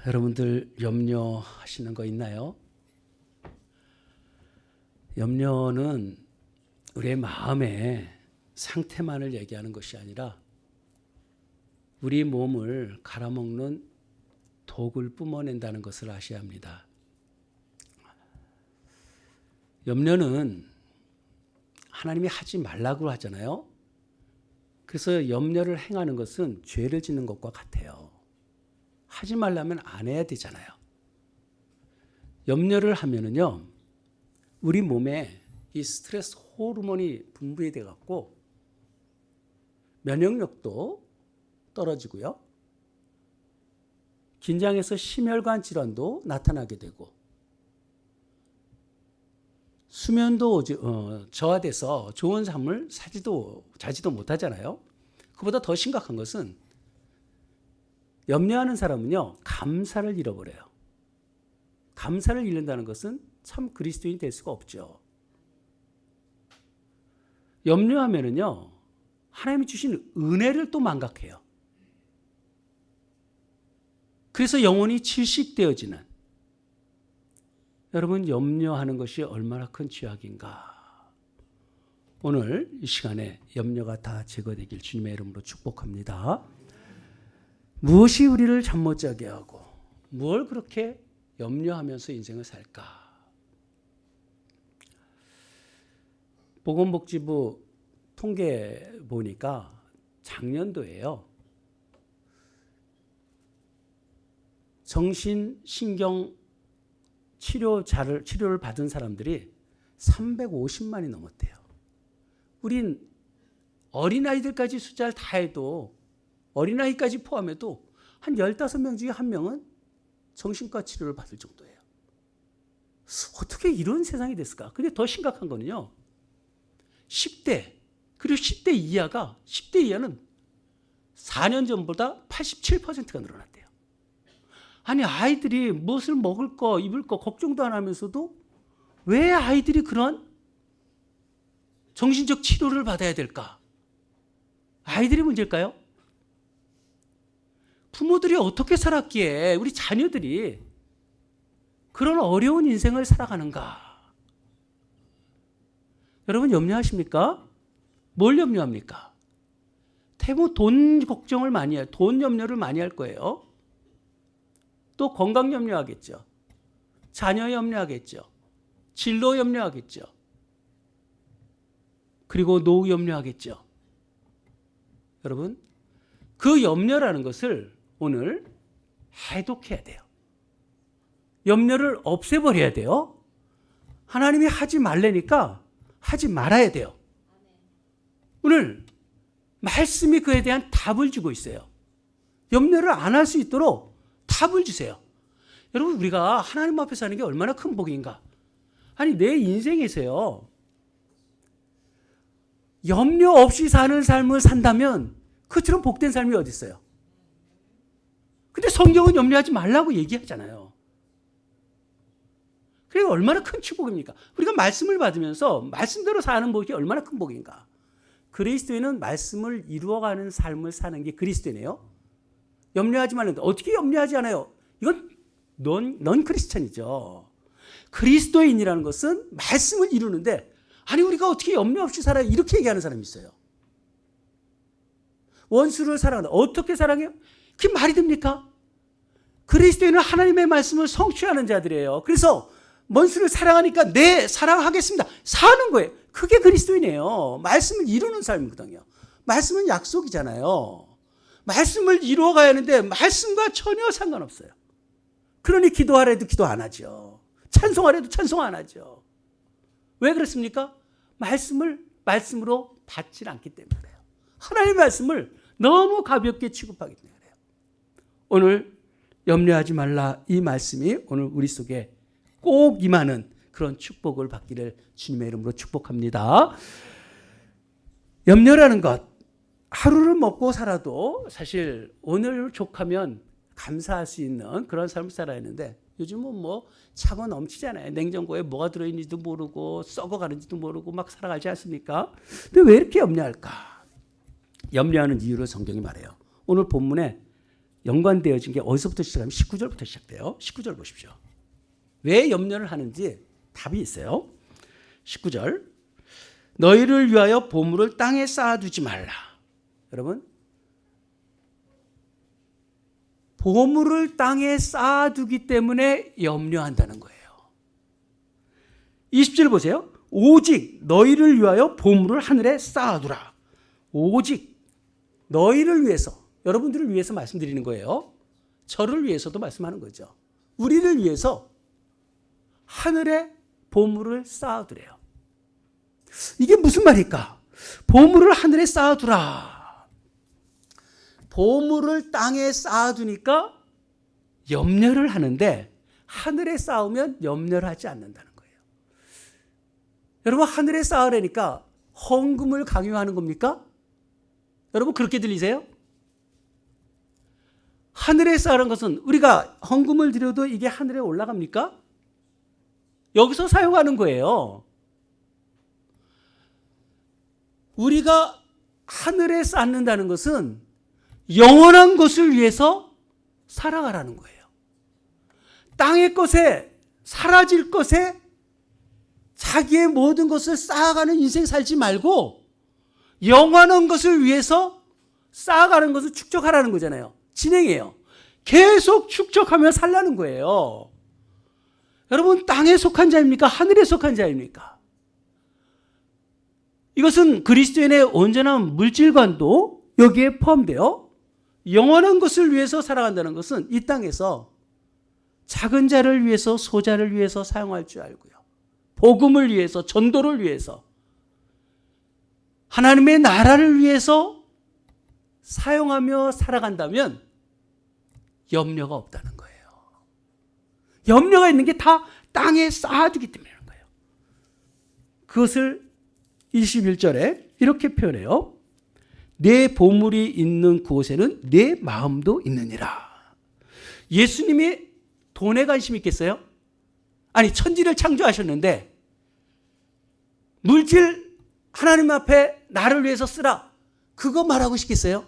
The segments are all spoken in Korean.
여러분들 염려하시는 거 있나요? 염려는 우리의 마음의 상태만을 얘기하는 것이 아니라 우리 몸을 갈아먹는 독을 뿜어낸다는 것을 아셔야 합니다. 염려는 하나님이 하지 말라고 하잖아요. 그래서 염려를 행하는 것은 죄를 짓는 것과 같아요. 하지 말라면 안 해야 되잖아요. 염려를 하면은요, 우리 몸에 이 스트레스 호르몬이 분비돼 갖고 면역력도 떨어지고요. 긴장해서 심혈관 질환도 나타나게 되고 수면도 저하돼서 좋은 잠을 자지도 못하잖아요. 그보다 더 심각한 것은 염려하는 사람은요, 감사를 잃어버려요. 감사를 잃는다는 것은 참 그리스도인이 될 수가 없죠. 염려하면은요, 하나님이 주신 은혜를 또 망각해요. 그래서 영혼이 질식되어지는, 여러분 염려하는 것이 얼마나 큰 죄악인가. 오늘 이 시간에 염려가 다 제거되길 주님의 이름으로 축복합니다. 무엇이 우리를 잠 못 자게 하고 뭘 그렇게 염려하면서 인생을 살까? 보건복지부 통계 보니까 작년도에요, 정신신경 치료를 받은 사람들이 350만이 넘었대요. 우린 어린아이들까지 숫자를 다 해도, 어린아이까지 포함해도 한 15명 중에 1명은 정신과 치료를 받을 정도예요. 어떻게 이런 세상이 됐을까? 근데 더 심각한 거는요, 10대, 그리고 10대 이하는 4년 전보다 87%가 늘어났대요. 아니, 아이들이 무엇을 먹을 거, 입을 거 걱정도 안 하면서도 왜 아이들이 그런 정신적 치료를 받아야 될까? 아이들이 문제일까요? 부모들이 어떻게 살았기에 우리 자녀들이 그런 어려운 인생을 살아가는가? 여러분 염려하십니까? 뭘 염려합니까? 대부분 돈 걱정을 많이 해요. 돈 염려를 많이 할 거예요. 또 건강 염려하겠죠. 자녀 염려하겠죠. 진로 염려하겠죠. 그리고 노후 염려하겠죠. 여러분, 그 염려라는 것을 오늘 해독해야 돼요. 염려를 없애버려야 돼요. 하나님이 하지 말라니까 하지 말아야 돼요. 오늘 말씀이 그에 대한 답을 주고 있어요. 염려를 안 할 수 있도록 답을 주세요. 여러분, 우리가 하나님 앞에 사는 게 얼마나 큰 복인가. 아니, 내 인생에서요, 염려 없이 사는 삶을 산다면 그처럼 복된 삶이 어디 있어요? 근데 성경은 염려하지 말라고 얘기하잖아요. 그게 얼마나 큰 축복입니까? 우리가 말씀을 받으면서 말씀대로 사는 복이 얼마나 큰 복인가. 그리스도인은 말씀을 이루어가는 삶을 사는 게 그리스도이네요. 염려하지 말는데 어떻게 염려하지 않아요? 이건 넌 크리스천이죠. 그리스도인이라는 것은 말씀을 이루는데, 아니 우리가 어떻게 염려 없이 살아요? 이렇게 얘기하는 사람이 있어요. 원수를 사랑한다. 어떻게 사랑해요? 그게 말이 됩니까? 그리스도인은 하나님의 말씀을 성취하는 자들이에요. 그래서 원수를 사랑하니까 네, 사랑하겠습니다. 사는 거예요. 그게 그리스도인이에요. 말씀을 이루는 삶이거든요. 말씀은 약속이잖아요. 말씀을 이루어 가야 하는데 말씀과 전혀 상관없어요. 그러니 기도하래도 기도 안 하죠. 찬송하래도 찬송 안 하죠. 왜 그렇습니까? 말씀으로 받지 않기 때문에 그래요. 하나님의 말씀을 너무 가볍게 취급하기 때문에 그래요. 오늘 염려하지 말라, 이 말씀이 오늘 우리 속에 꼭 임하는 그런 축복을 받기를 주님의 이름으로 축복합니다. 염려라는 것, 하루를 먹고 살아도 사실 오늘 족하면 감사할 수 있는 그런 삶을 살아야 하는데, 요즘은 뭐 차고 넘치잖아요. 냉장고에 뭐가 들어있는지도 모르고 썩어가는지도 모르고 막 살아가지 않습니까? 근데 왜 이렇게 염려할까? 염려하는 이유를 성경이 말해요. 오늘 본문에 연관되어진 게 어디서부터 시작하면 19절부터 시작돼요. 19절 보십시오. 왜 염려를 하는지 답이 있어요. 19절. 너희를 위하여 보물을 땅에 쌓아두지 말라. 여러분, 보물을 땅에 쌓아두기 때문에 염려한다는 거예요. 20절 보세요. 오직 너희를 위하여 보물을 하늘에 쌓아두라. 오직 너희를 위해서, 여러분들을 위해서 말씀드리는 거예요. 저를 위해서도 말씀하는 거죠. 우리를 위해서 하늘에 보물을 쌓아두래요. 이게 무슨 말일까? 보물을 하늘에 쌓아두라. 보물을 땅에 쌓아두니까 염려를 하는데 하늘에 쌓으면 염려를 하지 않는다는 거예요. 여러분, 하늘에 쌓으려니까 헌금을 강요하는 겁니까? 여러분, 그렇게 들리세요? 하늘에 쌓으는 것은 우리가 헌금을 드려도 이게 하늘에 올라갑니까? 여기서 사용하는 거예요. 우리가 하늘에 쌓는다는 것은 영원한 것을 위해서 살아가라는 거예요. 땅의 것에, 사라질 것에 자기의 모든 것을 쌓아가는 인생 살지 말고 영원한 것을 위해서 쌓아가는 것을 축적하라는 거잖아요. 진행해요. 계속 축적하며 살라는 거예요. 여러분, 땅에 속한 자입니까? 하늘에 속한 자입니까? 이것은 그리스도인의 온전한 물질관도 여기에 포함되어 영원한 것을 위해서 살아간다는 것은 이 땅에서 작은 자를 위해서, 소자를 위해서 사용할 줄 알고요. 복음을 위해서, 전도를 위해서, 하나님의 나라를 위해서 사용하며 살아간다면 염려가 없다는 거예요. 염려가 있는 게 다 땅에 쌓아두기 때문이라는 거예요. 그것을 21절에 이렇게 표현해요. 내 보물이 있는 그곳에는 내 마음도 있느니라. 예수님이 돈에 관심 있겠어요? 아니, 천지를 창조하셨는데 물질 하나님 앞에 나를 위해서 쓰라, 그거 말하고 싶겠어요?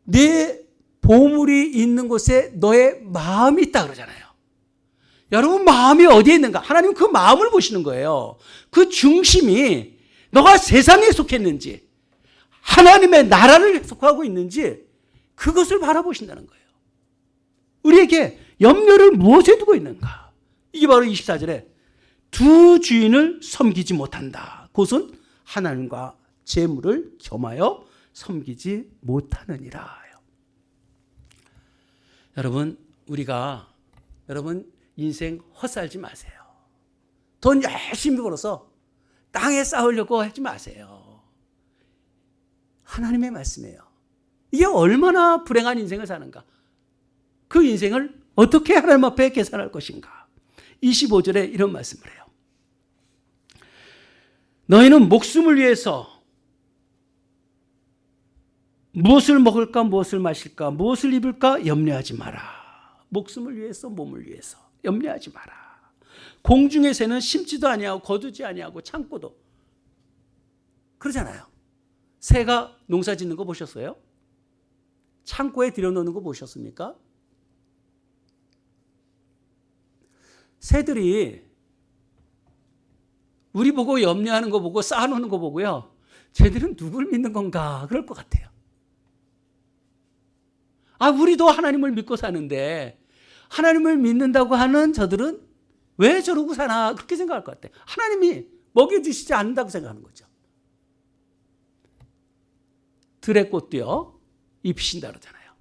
내 보물이 있는 곳에 너의 마음이 있다 그러잖아요. 여러분, 마음이 어디에 있는가? 하나님은 그 마음을 보시는 거예요. 그 중심이 너가 세상에 속했는지 하나님의 나라를 속하고 있는지 그것을 바라보신다는 거예요. 우리에게 염려를 무엇에 두고 있는가? 이게 바로 24절에 두 주인을 섬기지 못한다. 그것은 하나님과 재물을 겸하여 섬기지 못하느니라. 여러분, 여러분 인생 헛살지 마세요. 돈 열심히 벌어서 땅에 쌓으려고 하지 마세요. 하나님의 말씀이에요. 이게 얼마나 불행한 인생을 사는가? 그 인생을 어떻게 하나님 앞에 계산할 것인가? 25절에 이런 말씀을 해요. 너희는 목숨을 위해서 무엇을 먹을까, 무엇을 마실까, 무엇을 입을까 염려하지 마라. 목숨을 위해서, 몸을 위해서 염려하지 마라. 공중의 새는 심지도 아니하고 거두지 아니하고 창고도, 그러잖아요. 새가 농사 짓는 거 보셨어요? 창고에 들여놓는 거 보셨습니까? 새들이 우리 보고 염려하는 거 보고 쌓아놓는 거 보고요, 쟤들은 누굴 믿는 건가 그럴 것 같아요. 우리도 하나님을 믿고 사는데 하나님을 믿는다고 하는 저들은 왜 저러고 사나 그렇게 생각할 것 같아요. 하나님이 먹여주시지 않는다고 생각하는 거죠. 들의 꽃도요 입히신다 그러잖아요.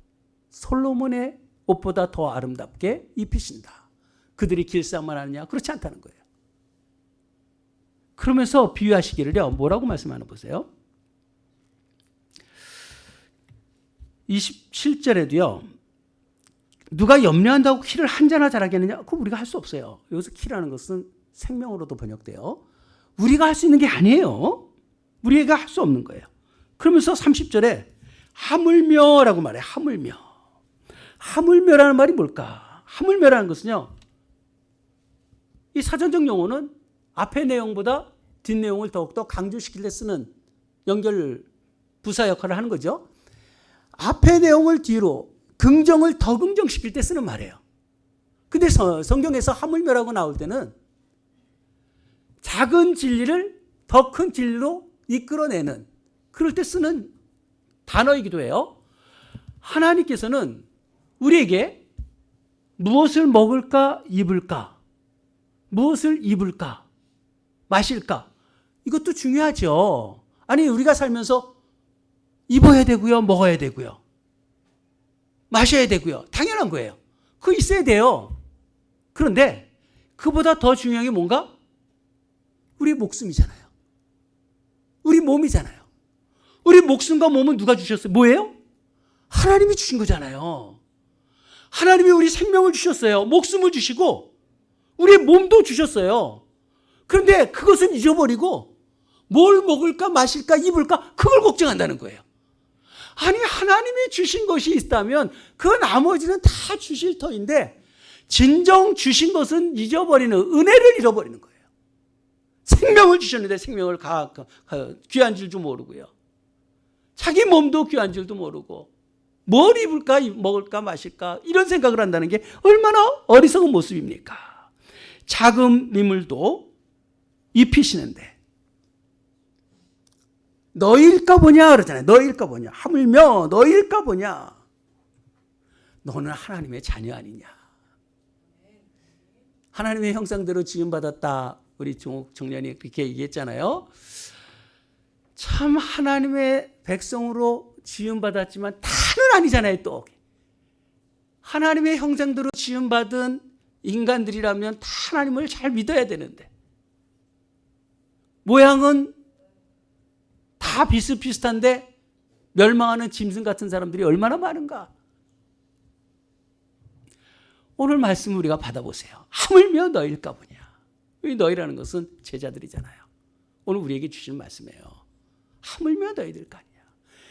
솔로몬의 옷보다 더 아름답게 입히신다. 그들이 길쌈만 하느냐? 그렇지 않다는 거예요. 그러면서 비유하시기를요, 뭐라고 말씀하나 보세요. 27절에도요, 누가 염려한다고 키를 한 자나 자라겠느냐? 그거 우리가 할 수 없어요. 여기서 키라는 것은 생명으로도 번역돼요. 우리가 할 수 있는 게 아니에요. 우리가 할 수 없는 거예요. 그러면서 30절에 하물며라고 말해요. 하물며. 하물며라는 말이 뭘까? 하물며라는 것은요, 이 사전적 용어는 앞의 내용보다 뒷 내용을 더욱더 강조시킬 때 쓰는 연결 부사 역할을 하는 거죠. 앞의 내용을 뒤로 긍정을 더 긍정시킬 때 쓰는 말이에요. 근데 성경에서 하물며라고 나올 때는 작은 진리를 더 큰 진리로 이끌어내는, 그럴 때 쓰는 단어이기도 해요. 하나님께서는 우리에게 무엇을 먹을까 입을까, 무엇을 입을까 마실까, 이것도 중요하죠. 아니 우리가 살면서 입어야 되고요, 먹어야 되고요, 마셔야 되고요, 당연한 거예요. 그거 있어야 돼요. 그런데 그보다 더 중요한 게 뭔가? 우리 목숨이잖아요. 우리 몸이잖아요. 우리 목숨과 몸은 누가 주셨어요? 뭐예요? 하나님이 주신 거잖아요. 하나님이 우리 생명을 주셨어요. 목숨을 주시고 우리 몸도 주셨어요. 그런데 그것은 잊어버리고 뭘 먹을까 마실까 입을까 그걸 걱정한다는 거예요. 아니 하나님이 주신 것이 있다면 그 나머지는 다 주실 터인데 진정 주신 것은 잊어버리는, 은혜를 잃어버리는 거예요. 생명을 주셨는데 생명을 귀한 줄도 모르고요. 자기 몸도 귀한 줄도 모르고 뭘 입을까 먹을까 마실까 이런 생각을 한다는 게 얼마나 어리석은 모습입니까? 작은 미물도 입히시는데 너일까 보냐 그러잖아요. 너일까 보냐. 하물며 너일까 보냐. 너는 하나님의 자녀 아니냐. 하나님의 형상대로 지음받았다. 우리 종옥 청년이 그렇게 얘기했잖아요. 참 하나님의 백성으로 지음받았지만 다는 아니잖아요. 또 하나님의 형상대로 지음받은 인간들이라면 다 하나님을 잘 믿어야 되는데 모양은 다 비슷비슷한데 멸망하는 짐승 같은 사람들이 얼마나 많은가. 오늘 말씀 우리가 받아보세요. 하물며 너일까 보냐. 이 너희라는 것은 제자들이잖아요. 오늘 우리에게 주신 말씀이에요. 하물며 너희들 거 아니야.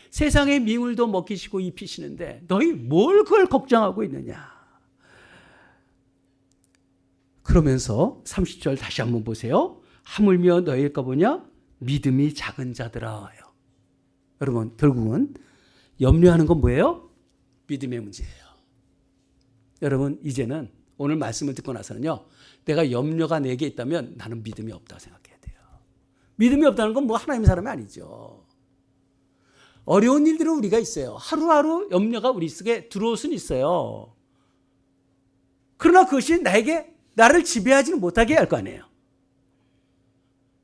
세상의 미물도 먹이시고 입히시는데 너희 뭘 그걸 걱정하고 있느냐. 그러면서 30절 다시 한번 보세요. 하물며 너희일까 보냐. 믿음이 작은 자들아. 여러분 결국은 염려하는 건 뭐예요? 믿음의 문제예요. 여러분 이제는 오늘 말씀을 듣고 나서는요, 내가 염려가 내게 있다면 나는 믿음이 없다고 생각해야 돼요. 믿음이 없다는 건 뭐 하나님의 사람이 아니죠. 어려운 일들은 우리가 있어요. 하루하루 염려가 우리 속에 들어올 수는 있어요. 그러나 그것이 나를 지배하지는 못하게 할 거 아니에요.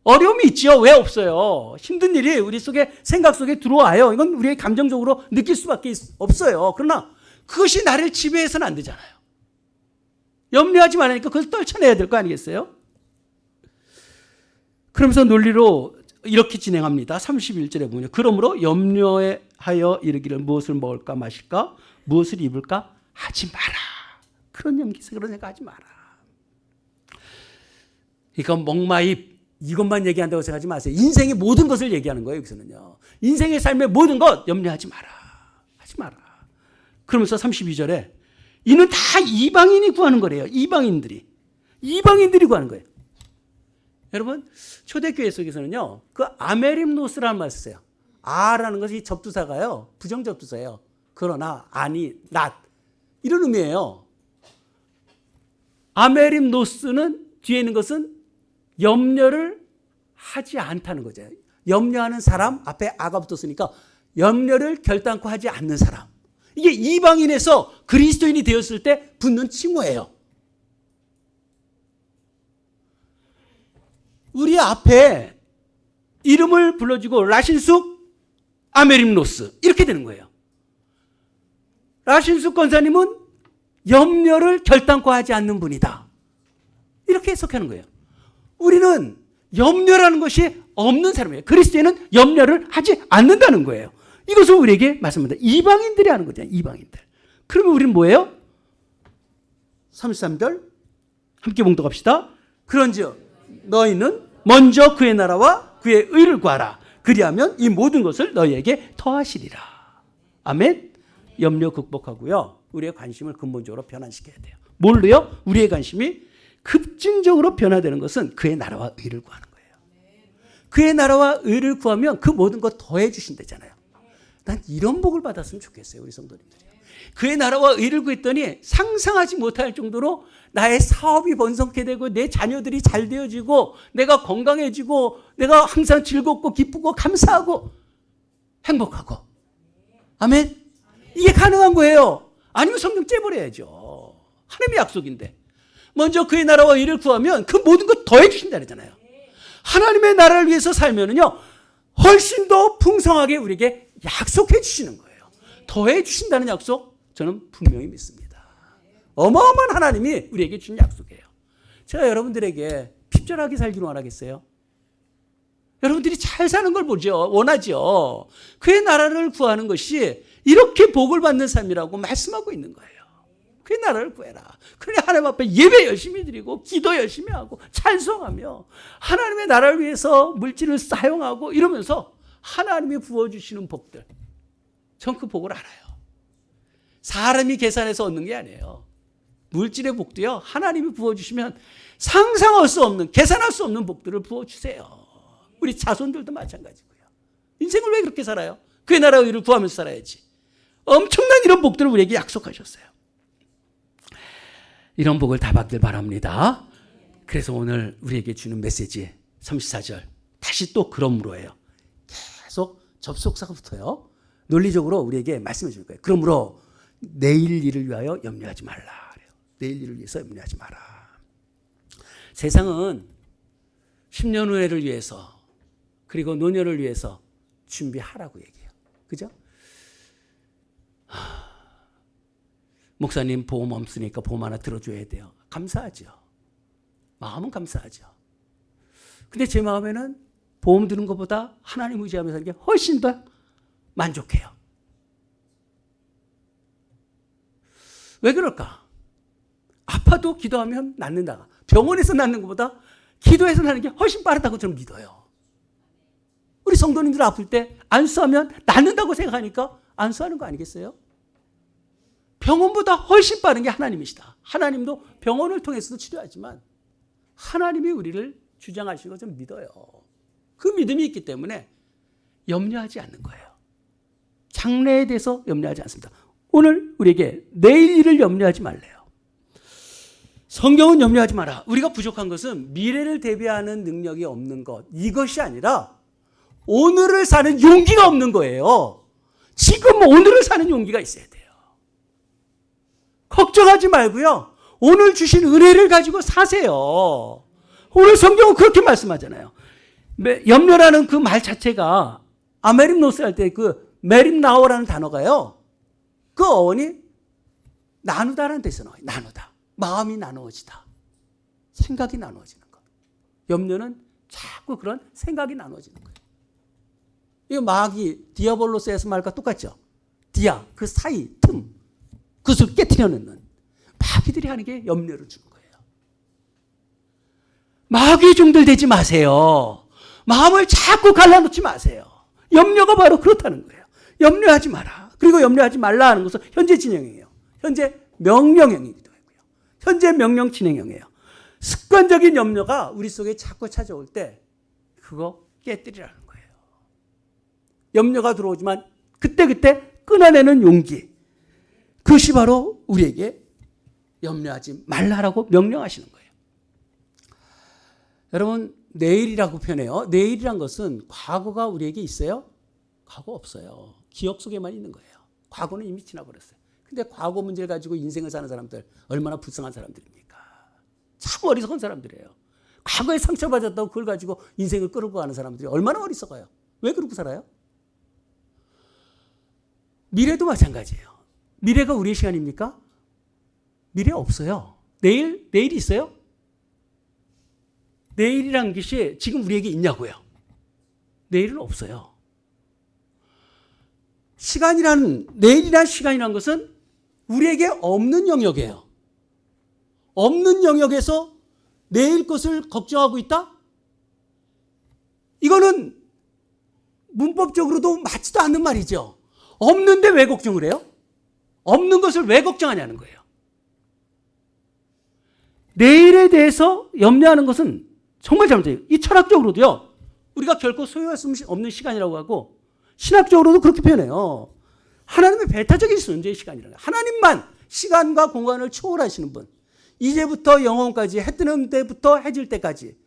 어려움이 있죠. 왜 없어요? 힘든 일이 우리 속에 생각 속에 들어와요. 이건 우리의 감정적으로 느낄 수밖에 없어요. 그러나 그것이 나를 지배해서는 안 되잖아요. 염려하지 말라니까 그걸 떨쳐내야 될 거 아니겠어요? 그러면서 논리로 이렇게 진행합니다. 31절에 보면 그러므로 염려하여 이르기를 무엇을 먹을까 마실까 무엇을 입을까 하지 마라. 그런 염기서 그런 생각 하지 마라. 이건 먹마입 이것만 얘기한다고 생각하지 마세요. 인생의 모든 것을 얘기하는 거예요. 여기서는요. 인생의 삶의 모든 것 염려하지 마라. 하지 마라. 그러면서 32절에 이는 다 이방인이 구하는 거래요. 이방인들이 구하는 거예요. 여러분 초대교회 속에서는요, 그 아메림노스라는 말을 써요. 아라는 것이 접두사가요, 부정접두사예요. 그러나, 아니, not 이런 의미예요. 아메림노스는 뒤에 있는 것은 염려를 하지 않다는 거죠. 염려하는 사람 앞에 아가 붙었으니까 염려를 결단코 하지 않는 사람. 이게 이방인에서 그리스도인이 되었을 때 붙는 칭호예요. 우리 앞에 이름을 불러주고 라신숙 아메림노스 이렇게 되는 거예요. 라신숙 권사님은 염려를 결단코 하지 않는 분이다. 이렇게 해석하는 거예요. 우리는 염려라는 것이 없는 사람이에요. 그리스도인은 염려를 하지 않는다는 거예요. 이것을 우리에게 말씀합니다. 이방인들이 하는 거잖아요. 이방인들. 그러면 우리는 뭐예요? 33절 함께 봉독합시다. 그런즉 너희는 먼저 그의 나라와 그의 의를 구하라. 그리하면 이 모든 것을 너희에게 더하시리라. 아멘. 염려 극복하고요, 우리의 관심을 근본적으로 변환시켜야 돼요. 뭘로요? 우리의 관심이 급진적으로 변화되는 것은 그의 나라와 의를 구하는 거예요. 그의 나라와 의를 구하면 그 모든 것 더해 주신다잖아요. 난 이런 복을 받았으면 좋겠어요. 우리 성도님들이. 그의 나라와 의를 구했더니 상상하지 못할 정도로 나의 사업이 번성케 되고 내 자녀들이 잘 되어지고 내가 건강해지고 내가 항상 즐겁고 기쁘고 감사하고 행복하고. 아멘. 이게 가능한 거예요. 아니면 성경 째버려야죠. 하나님의 약속인데. 먼저 그의 나라와 의를 구하면 그 모든 것 더해 주신다 그러잖아요. 하나님의 나라를 위해서 살면은요, 훨씬 더 풍성하게 우리에게 약속해 주시는 거예요. 더해 주신다는 약속 저는 분명히 믿습니다. 어마어마한 하나님이 우리에게 준 약속이에요. 제가 여러분들에게 핍절하게 살기로 원하겠어요? 여러분들이 잘 사는 걸 보죠. 원하죠. 그의 나라를 구하는 것이 이렇게 복을 받는 삶이라고 말씀하고 있는 거예요. 그의 나라를 구해라. 그러니 하나님 앞에 예배 열심히 드리고 기도 열심히 하고 찬송하며 하나님의 나라를 위해서 물질을 사용하고 이러면서 하나님이 부어주시는 복들, 전 그 복을 알아요. 사람이 계산해서 얻는 게 아니에요. 물질의 복도요, 하나님이 부어주시면 상상할 수 없는, 계산할 수 없는 복들을 부어주세요. 우리 자손들도 마찬가지고요. 인생을 왜 그렇게 살아요? 그의 나라의 의를 구하면서 살아야지. 엄청난 이런 복들을 우리에게 약속하셨어요. 이런 복을 다 받길 바랍니다. 그래서 오늘 우리에게 주는 메시지 34절 다시 또 그러므로예요. 계속 접속사부터요. 논리적으로 우리에게 말씀해 줄 거예요. 그러므로 내일 일을 위하여 염려하지 말라. 그래요. 내일 일을 위해서 염려하지 마라. 세상은 10년 후에를 위해서 그리고 노년을 위해서 준비하라고 얘기해요. 그죠? 목사님 보험 없으니까 보험 하나 들어줘야 돼요. 감사하죠. 마음은 감사하죠. 근데 제 마음에는 보험 드는 것보다 하나님 의지하면서 사는 게 훨씬 더 만족해요. 왜 그럴까? 아파도 기도하면 낫는다. 병원에서 낫는 것보다 기도해서 낫는 게 훨씬 빠르다고 저는 믿어요. 우리 성도님들 아플 때 안수하면 낫는다고 생각하니까 안수하는 거 아니겠어요? 병원보다 훨씬 빠른 게 하나님이시다. 하나님도 병원을 통해서도 치료하지만 하나님이 우리를 주장하시는 거 좀 믿어요. 그 믿음이 있기 때문에 염려하지 않는 거예요. 장래에 대해서 염려하지 않습니다. 오늘 우리에게 내일 일을 염려하지 말래요. 성경은 염려하지 마라. 우리가 부족한 것은 미래를 대비하는 능력이 없는 것, 이것이 아니라 오늘을 사는 용기가 없는 거예요. 지금 오늘을 사는 용기가 있어야 돼요. 걱정하지 말고요. 오늘 주신 은혜를 가지고 사세요. 오늘 성경은 그렇게 말씀하잖아요. 염려라는 그 말 자체가 아메림노스 할 때 그 메림나오라는 단어가요. 그 어원이 나누다라는 데서 나와요. 나누다. 마음이 나누어지다. 생각이 나누어지는 것. 염려는 자꾸 그런 생각이 나누어지는 거예요. 이거 마귀, 디아볼로스에서 말과 똑같죠. 디아, 그 사이, 틈. 그것을 깨트려 넣는 마귀들이 하는 게 염려를 주는 거예요. 마귀의 종들 되지 마세요. 마음을 자꾸 갈라놓지 마세요. 염려가 바로 그렇다는 거예요. 염려하지 마라. 그리고 염려하지 말라 하는 것은 현재 진행형이에요. 현재 명령형이기도 하고요. 현재 명령 진행형이에요. 습관적인 염려가 우리 속에 자꾸 찾아올 때 그거 깨뜨리라는 거예요. 염려가 들어오지만 그때그때 끊어내는 용기. 그것이 바로 우리에게 염려하지 말라라고 명령하시는 거예요. 여러분, 내일이라고 표현해요. 내일이란 것은 과거가 우리에게 있어요? 과거 없어요. 기억 속에만 있는 거예요. 과거는 이미 지나버렸어요. 근데 과거 문제를 가지고 인생을 사는 사람들 얼마나 불쌍한 사람들입니까? 참 어리석은 사람들이에요. 과거에 상처받았다고 그걸 가지고 인생을 끌고 가는 사람들이 얼마나 어리석어요. 왜 그러고 살아요? 미래도 마찬가지예요. 미래가 우리의 시간입니까? 미래 없어요. 내일이 있어요? 내일이란 것이 지금 우리에게 있냐고요. 내일은 없어요. 내일이란 시간이라는 것은 우리에게 없는 영역이에요. 없는 영역에서 내일 것을 걱정하고 있다? 이거는 문법적으로도 맞지도 않는 말이죠. 없는데 왜 걱정을 해요? 없는 것을 왜 걱정하냐는 거예요. 내일에 대해서 염려하는 것은 정말 잘못돼요. 이 철학적으로도요. 우리가 결코 소유할 수 없는 시간이라고 하고 신학적으로도 그렇게 표현해요. 하나님의 배타적인 존재의 시간이라는 거예요. 하나님만 시간과 공간을 초월하시는 분. 이제부터 영원까지, 해 뜨는 때부터 해질 때까지.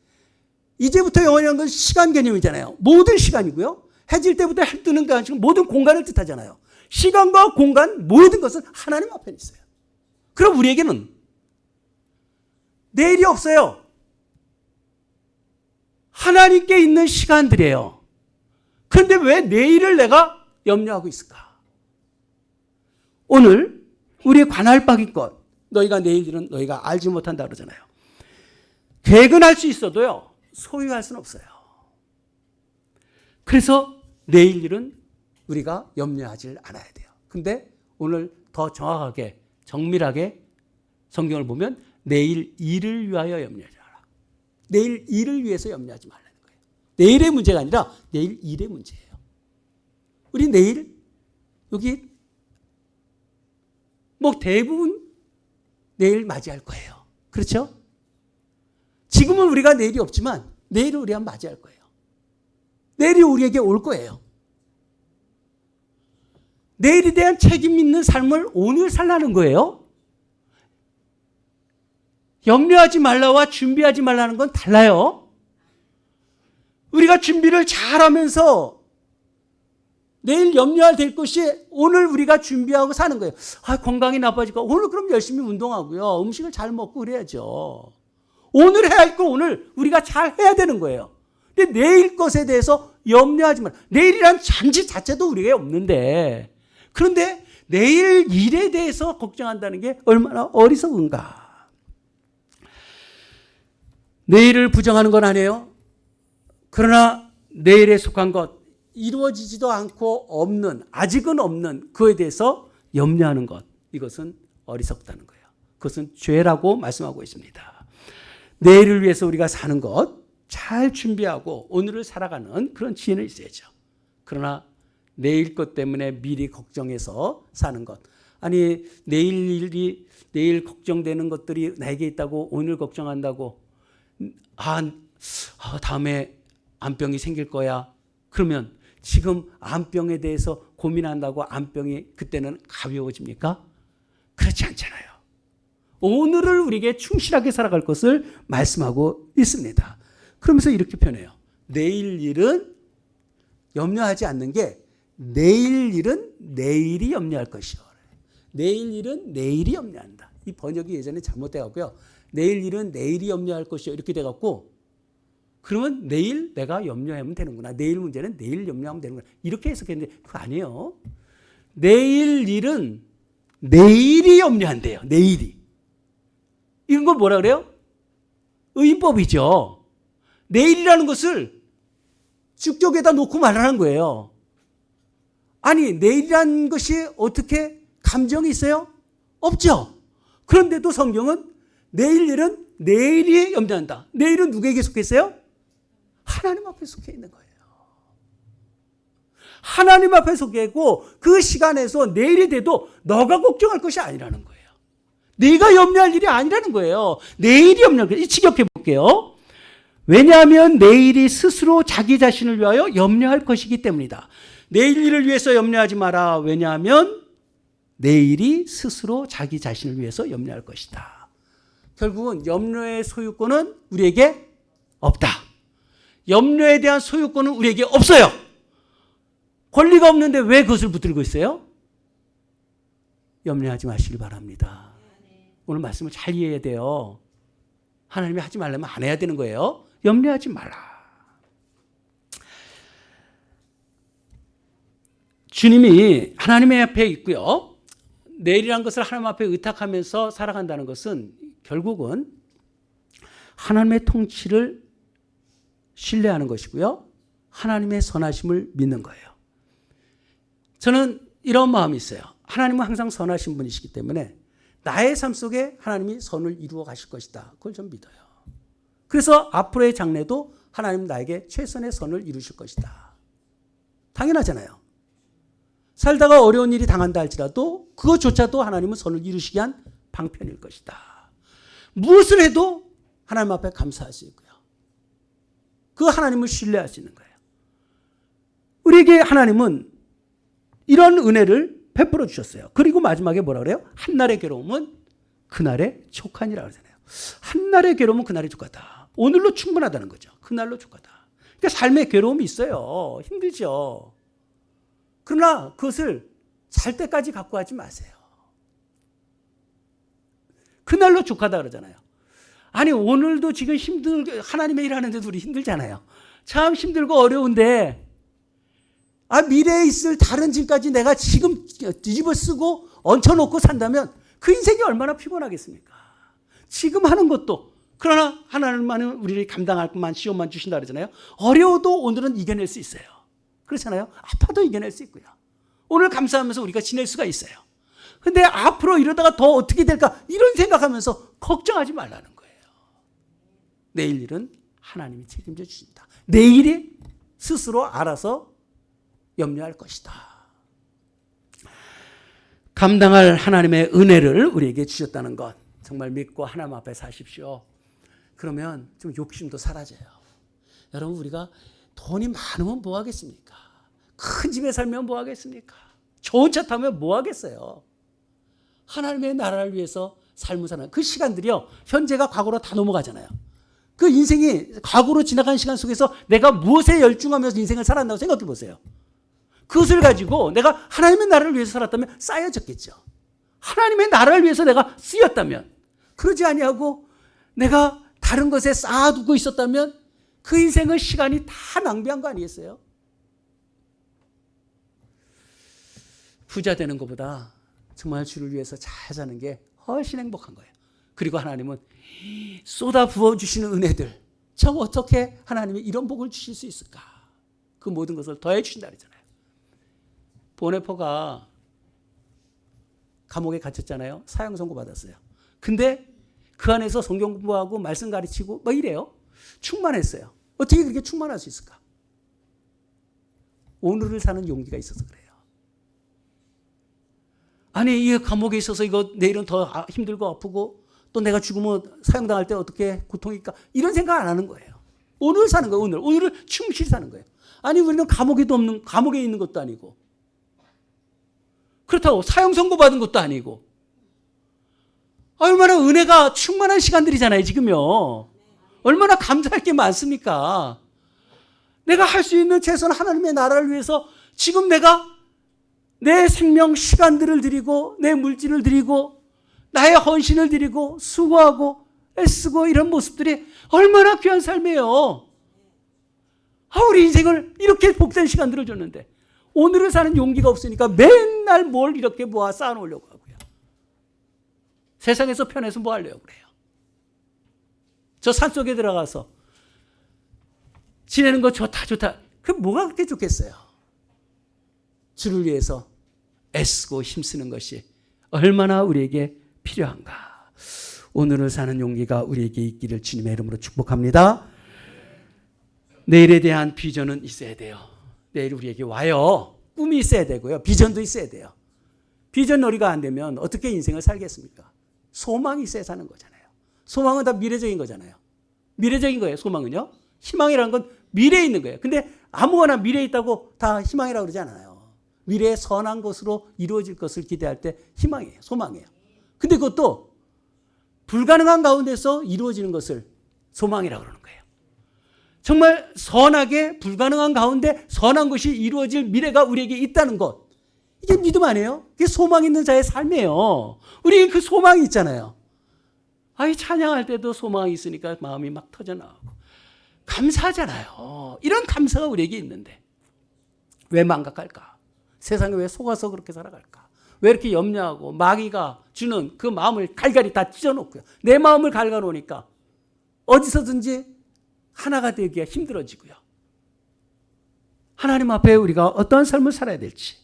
이제부터 영원이라는 건 시간 개념이잖아요. 모든 시간이고요. 해질 때부터 해 뜨는 때까지 모든 공간을 뜻하잖아요. 시간과 공간 모든 것은 하나님 앞에 있어요. 그럼 우리에게는 내일이 없어요. 하나님께 있는 시간들이에요. 그런데 왜 내일을 내가 염려하고 있을까? 오늘 우리의 관할 바인 것, 너희가 내일 일은 너희가 알지 못한다 그러잖아요. 계획은 할 수 있어도요, 소유할 수는 없어요. 그래서 내일 일은 우리가 염려하지 않아야 돼요. 근데 오늘 더 정확하게, 정밀하게 성경을 보면 내일 일을 위하여 염려하지 마라. 내일 일을 위해서 염려하지 말라는 거예요. 내일의 문제가 아니라 내일 일의 문제예요. 우리 내일 여기 뭐 대부분 내일 맞이할 거예요. 그렇죠? 지금은 우리가 내일이 없지만 내일은 우리가 맞이할 거예요. 내일이 우리에게 올 거예요. 내일에 대한 책임 있는 삶을 오늘 살라는 거예요. 염려하지 말라와 준비하지 말라는 건 달라요. 우리가 준비를 잘하면서 내일 염려할 될 것이 오늘 우리가 준비하고 사는 거예요. 건강이 나빠질까? 오늘 그럼 열심히 운동하고요. 음식을 잘 먹고 그래야죠. 오늘 해야 할 걸 오늘 우리가 잘 해야 되는 거예요. 근데 내일 것에 대해서 염려하지 말라. 내일이란 잔치 자체도 우리에게 없는데, 그런데 내일 일에 대해서 걱정한다는 게 얼마나 어리석은가. 내일을 부정하는 건 아니에요. 그러나 내일에 속한 것, 이루어지지도 않고 없는, 아직은 없는 그에 대해서 염려하는 것, 이것은 어리석다는 거예요. 그것은 죄라고 말씀하고 있습니다. 내일을 위해서 우리가 사는 것 잘 준비하고 오늘을 살아가는 그런 지혜는 있어야죠. 그러나 내일 것 때문에 미리 걱정해서 사는 것, 아니 내일 걱정되는 것들이 나에게 있다고 오늘 걱정한다고, 다음에 암병이 생길 거야. 그러면 지금 암병에 대해서 고민한다고 암병이 그때는 가벼워집니까? 그렇지 않잖아요. 오늘을 우리에게 충실하게 살아갈 것을 말씀하고 있습니다. 그러면서 이렇게 표현해요. 내일 일은 염려하지 않는 게 내일 일은 내일이 염려할 것이요. 내일 일은 내일이 염려한다. 이 번역이 예전에 잘못되었고요. 내일 일은 내일이 염려할 것이요. 이렇게 돼갖고 그러면 내일 내가 염려하면 되는구나. 내일 문제는 내일 염려하면 되는구나. 이렇게 해석했는데 그거 아니에요. 내일 일은 내일이 염려한대요. 내일이. 이런 걸 뭐라 그래요? 의인법이죠. 내일이라는 것을 주격에다 놓고 말하는 거예요. 아니, 내일이라는 것이 어떻게 감정이 있어요? 없죠. 그런데도 성경은 내일 일은 내일이 염려한다. 내일은 누구에게 속해 있어요? 하나님 앞에 속해 있는 거예요. 하나님 앞에 속해 있고 그 시간에서 내일이 돼도 너가 걱정할 것이 아니라는 거예요. 네가 염려할 일이 아니라는 거예요. 내일이 염려할 거예요. 직역해 볼게요. 왜냐하면 내일이 스스로 자기 자신을 위하여 염려할 것이기 때문이다. 내일 일을 위해서 염려하지 마라. 왜냐하면 내일이 스스로 자기 자신을 위해서 염려할 것이다. 결국은 염려의 소유권은 우리에게 없다. 염려에 대한 소유권은 우리에게 없어요. 권리가 없는데 왜 그것을 붙들고 있어요? 염려하지 마시길 바랍니다. 오늘 말씀을 잘 이해해야 돼요. 하나님이 하지 말라면 안 해야 되는 거예요. 염려하지 말라. 주님이 하나님의 앞에 있고요. 내일이라는 것을 하나님 앞에 의탁하면서 살아간다는 것은 결국은 하나님의 통치를 신뢰하는 것이고요. 하나님의 선하심을 믿는 거예요. 저는 이런 마음이 있어요. 하나님은 항상 선하신 분이시기 때문에 나의 삶 속에 하나님이 선을 이루어 가실 것이다. 그걸 좀 믿어요. 그래서 앞으로의 장래도 하나님 나에게 최선의 선을 이루실 것이다. 당연하잖아요. 살다가 어려운 일이 당한다 할지라도 그것조차도 하나님은 선을 이루시기 위한 방편일 것이다. 무엇을 해도 하나님 앞에 감사할 수 있고요. 그 하나님을 신뢰할 수 있는 거예요. 우리에게 하나님은 이런 은혜를 베풀어 주셨어요. 그리고 마지막에 뭐라 그래요? 한날의 괴로움은 그날의 족하니라 그러잖아요. 한날의 괴로움은 그날의 족하다. 오늘로 충분하다는 거죠. 그날로 족하다. 그러니까 삶의 괴로움이 있어요. 힘들죠. 그러나 그것을 잘 때까지 갖고 하지 마세요. 그날로 족하다 그러잖아요. 아니 오늘도 지금 하나님의 일 하는데도 우리 힘들잖아요. 참 힘들고 어려운데 미래에 있을 다른 짐까지 내가 지금 뒤집어 쓰고 얹혀놓고 산다면 그 인생이 얼마나 피곤하겠습니까? 지금 하는 것도 그러나 하나님만은 우리를 감당할 것만 시험만 주신다 그러잖아요. 어려워도 오늘은 이겨낼 수 있어요. 그렇잖아요. 아파도 이겨낼 수 있고요. 오늘 감사하면서 우리가 지낼 수가 있어요. 근데 앞으로 이러다가 더 어떻게 될까 이런 생각하면서 걱정하지 말라는 거예요. 내일 일은 하나님이 책임져 주신다. 내일이 스스로 알아서 염려할 것이다. 감당할 하나님의 은혜를 우리에게 주셨다는 것 정말 믿고 하나님 앞에 사십시오. 그러면 좀 욕심도 사라져요. 여러분 우리가 돈이 많으면 뭐 하겠습니까? 큰 집에 살면 뭐 하겠습니까? 좋은 차 타면 뭐 하겠어요? 하나님의 나라를 위해서 삶을 사는 그 시간들이요. 현재가 과거로 다 넘어가잖아요. 그 인생이 과거로 지나간 시간 속에서 내가 무엇에 열중하면서 인생을 살았다고 생각해 보세요. 그것을 가지고 내가 하나님의 나라를 위해서 살았다면 쌓여졌겠죠. 하나님의 나라를 위해서 내가 쓰였다면 그러지 아니하고 내가 다른 것에 쌓아두고 있었다면 그 인생의 시간이 다 낭비한 거 아니겠어요? 부자 되는 것보다 정말 주를 위해서 잘 사는 게 훨씬 행복한 거예요. 그리고 하나님은 쏟아 부어주시는 은혜들 참 어떻게 하나님이 이런 복을 주실 수 있을까? 그 모든 것을 더해 주신다 그랬잖아요. 보네포가 감옥에 갇혔잖아요. 사형 선고 받았어요. 근데 그 안에서 성경 공부하고 말씀 가르치고 뭐 이래요. 충만했어요. 어떻게 그렇게 충만할 수 있을까? 오늘을 사는 용기가 있어서 그래요. 아니 이 감옥에 있어서 이거 내일은 더 힘들고 아프고 또 내가 죽으면 사형당할 때 어떻게 고통일까 이런 생각 안 하는 거예요. 오늘 사는 거예요. 오늘을 충실히 사는 거예요. 아니 우리는 감옥에 있는 것도 아니고 그렇다고 사형 선고 받은 것도 아니고 얼마나 은혜가 충만한 시간들이잖아요. 지금요. 얼마나 감사할 게 많습니까? 내가 할 수 있는 최소한 하나님의 나라를 위해서 지금 내가 내 생명 시간들을 드리고 내 물질을 드리고 나의 헌신을 드리고 수고하고 애쓰고 이런 모습들이 얼마나 귀한 삶이에요. 우리 인생을 이렇게 복된 시간들을 줬는데 오늘을 사는 용기가 없으니까 맨날 뭘 이렇게 모아 쌓아놓으려고 하고요. 세상에서 편해서 뭐 하려고 그래요. 저 산속에 들어가서 지내는 거 좋다. 그게 뭐가 그렇게 좋겠어요. 주를 위해서 애쓰고 힘쓰는 것이 얼마나 우리에게 필요한가. 오늘을 사는 용기가 우리에게 있기를 주님의 이름으로 축복합니다. 내일에 대한 비전은 있어야 돼요. 내일 우리에게 와요. 꿈이 있어야 되고요. 비전도 있어야 돼요. 비전 놀이가 안 되면 어떻게 인생을 살겠습니까? 소망이 있어야 사는 거잖아요. 소망은 다 미래적인 거잖아요. 미래적인 거예요. 소망은요. 희망이라는 건 미래에 있는 거예요. 근데 아무거나 미래에 있다고 다 희망이라고 그러지 않아요. 미래의 선한 것으로 이루어질 것을 기대할 때 희망이에요. 소망이에요. 근데 그것도 불가능한 가운데서 이루어지는 것을 소망이라고 그러는 거예요. 정말 선하게 불가능한 가운데 선한 것이 이루어질 미래가 우리에게 있다는 것. 이게 믿음 아니에요? 이게 소망 있는 자의 삶이에요. 우리 그 소망이 있잖아요. 찬양할 때도 소망이 있으니까 마음이 막 터져나오고 감사하잖아요. 이런 감사가 우리에게 있는데 왜 망각할까? 세상에 왜 속아서 그렇게 살아갈까? 왜 이렇게 염려하고 마귀가 주는 그 마음을 갈갈이 다 찢어놓고요. 내 마음을 갉아놓으니까 어디서든지 하나가 되기가 힘들어지고요. 하나님 앞에 우리가 어떠한 삶을 살아야 될지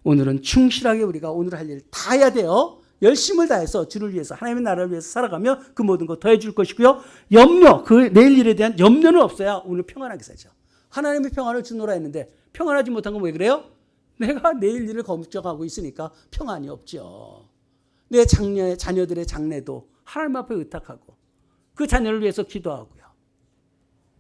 오늘은 충실하게 우리가 오늘 할 일 다 해야 돼요. 열심을 다해서 주를 위해서 하나님의 나라를 위해서 살아가며 그 모든 거 더해 줄 것이고요. 염려, 그 내일 일에 대한 염려는 없어야 오늘 평안하게 살죠. 하나님의 평안을 주노라 했는데 평안하지 못한 건 왜 그래요? 내가 내일 일을 걱정하고 있으니까 평안이 없죠. 내 자녀들의 장래도 하나님 앞에 의탁하고 그 자녀를 위해서 기도하고요.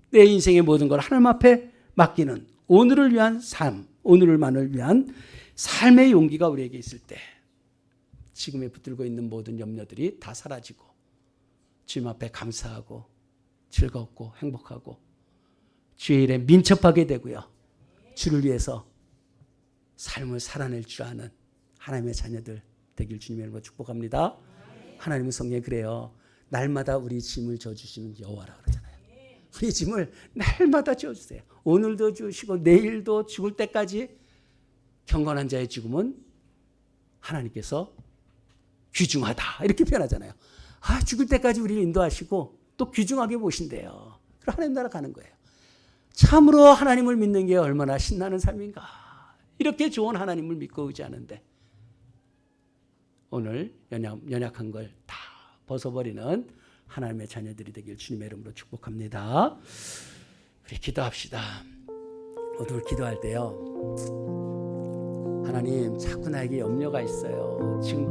내 인생의 모든 걸 하나님 앞에 맡기는 오늘을 위한 삶, 오늘만을 위한 삶의 용기가 우리에게 있을 때 지금에 붙들고 있는 모든 염려들이 다 사라지고 주님 앞에 감사하고 즐겁고 행복하고 주의 일에 민첩하게 되고요. 주를 위해서 삶을 살아낼 줄 아는 하나님의 자녀들 되길 주님의 이름으로 축복합니다. 하나님의 성경에 그래요. 날마다 우리 짐을 져주시는 여호와라 그러잖아요. 우리 짐을 날마다 져주세요. 오늘도 주시고 내일도 죽을 때까지 경건한 자의 죽음은 하나님께서 귀중하다 이렇게 표현하잖아요. 죽을 때까지 우리를 인도하시고 또 귀중하게 보신대요. 그럼 하나님 나라 가는 거예요. 참으로 하나님을 믿는 게 얼마나 신나는 삶인가. 이렇게 좋은 하나님을 믿고 의지하는데 오늘 연약한 걸 다 벗어버리는 하나님의 자녀들이 되길 주님의 이름으로 축복합니다. 우리 기도합시다. 오늘 기도할 때요. 하나님 자꾸 나에게 염려가 있어요. 지금도